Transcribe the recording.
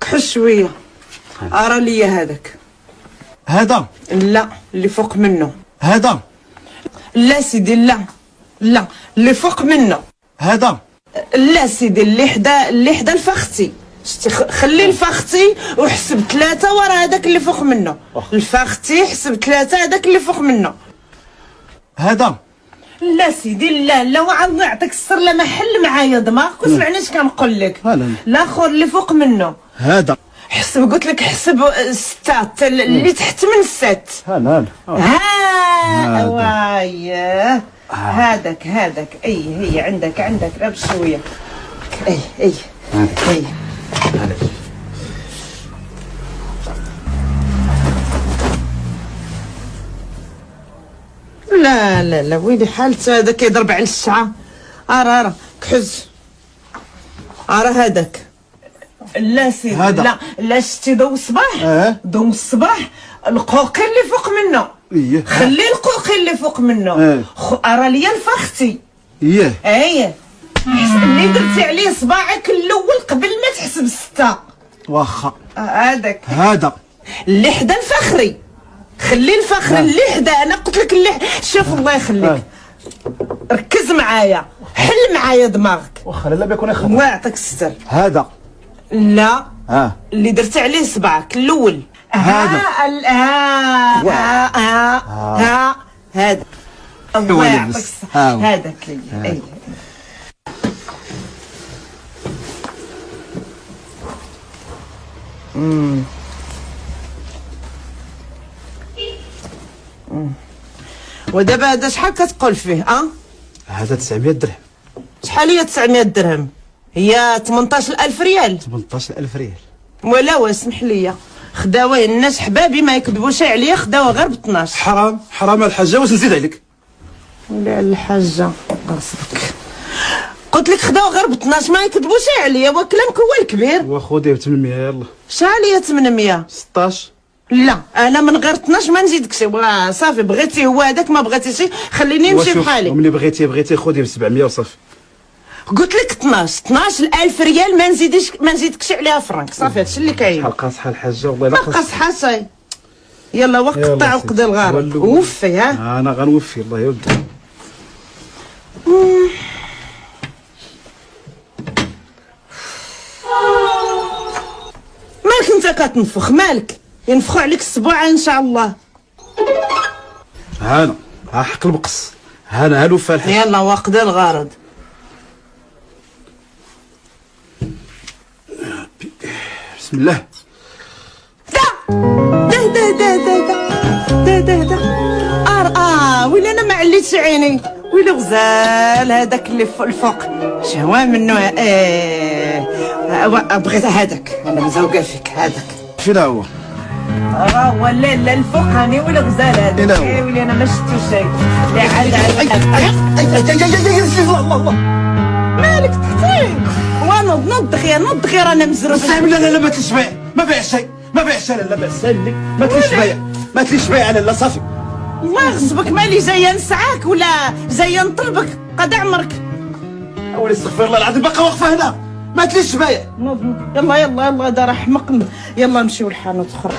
كحل شويه. ارى لي هذاك. هذا لا اللي فوق منه. هذا لا سيدي لا لا اللي فوق منه. هذا لا سيدي اللي حدا الفختي. شتي خلي الفختي وحسب 3 ورا هذاك اللي فوق منه. الفختي حسب 3 هذاك اللي فوق منه. هذا لا سيدي لا لا وعاد نعطيك السر لا ما حل معايا دماغك وسمعني اش كنقول لك. الاخر اللي فوق منه. هذا حسب قلت لك حسب 6 اللي تحت من 6. ها واياه هذاك اي هي عندك لا بشويه. اي لا ويلي حالته هذا كيضرب على الشعه. ارا كحز هذاك. لا سيدي لا شتي ضو الصباح. ضو الصباح القوقي اللي فوق منه. خلي القوقي اللي فوق منه. ارى ليا الفختي. ايه اللي درتي عليه صباعك الاول قبل ما تحسب 6. واخا هذاك. هذا اللي حدا الفخري. خلي الفخر اللي حدا. انا قلت لك اللي شوف الله يخليك. ركز معايا حل معايا دماغك. واخا لا بيكون يخرج. الله يعطيك الستر. هذا لا اللي درت عليه صباعك الاول. هذا هذا الله يعطيك الصحة. هذاك اي ودابا هذا شحال كتقول فيه؟ هذا 900 درهم. شحال هي 900 درهم؟ هي 18000 ريال. 18000 ريال. ولا واسمح لي خداوه الناس حبابي ما يكذبوش عليا خداوه غير ب 12. حرام الحاجه. واش نزيد عليك؟ ولا الحاجه قصدك. قلت لك خداوه غير ب 12 ما يكذبوش عليا وكلامك هو الكبير. وخذي ب 800 يلا. شحال هي 800؟ 16. لا انا من غير 12 ما نزيدكش. صافي بغيتي هو هذاك ما بغيتيش خليني نمشي بحالي. ملي بغيتي خذي ب 700 وصافي. قلت لك 12000 ريال ما نزيدكش عليها فرانك. صافي هادشي اللي كاين. حال قاصحه الحاجه والله الا قاصحه صحاصي. يلا وقت قطع وقضي الغرض. وفي انا غنوفي الله يا ولدي. مالك انت كتنفخ؟ مالك ينفخوا عليك السبوعه ان شاء الله. ها حق المقص. ها الوفا الحاج. يلا وقضي الغرض. بسم الله. دا ويلي انا ما عليتش عيني. ويلي غزال هذاك اللي فوق الفوق شهوه منه. بغيت هذاك. انا مزوقه فيك هذاك. فين هو؟ هو لا الفوقاني ولا غزال هذاك. ويلي انا ما شفتو شيء. لا عاد الله مالك تحتي؟ نوض غير انا مزروب. لا ما تليش بيع. ما بيعش شيء. ما بيعش انا. لا سالي ما تليش بيع انا. لا صافي الله يغصبك. مالي جايه نسعاك ولا جايه نطلبك قد عمرك؟ اولي استغفر الله العظيم باقا واقفه هنا. ما تليش بيع. يلا هذا راه حمق. يلا نمشيو لحانوت اخرى.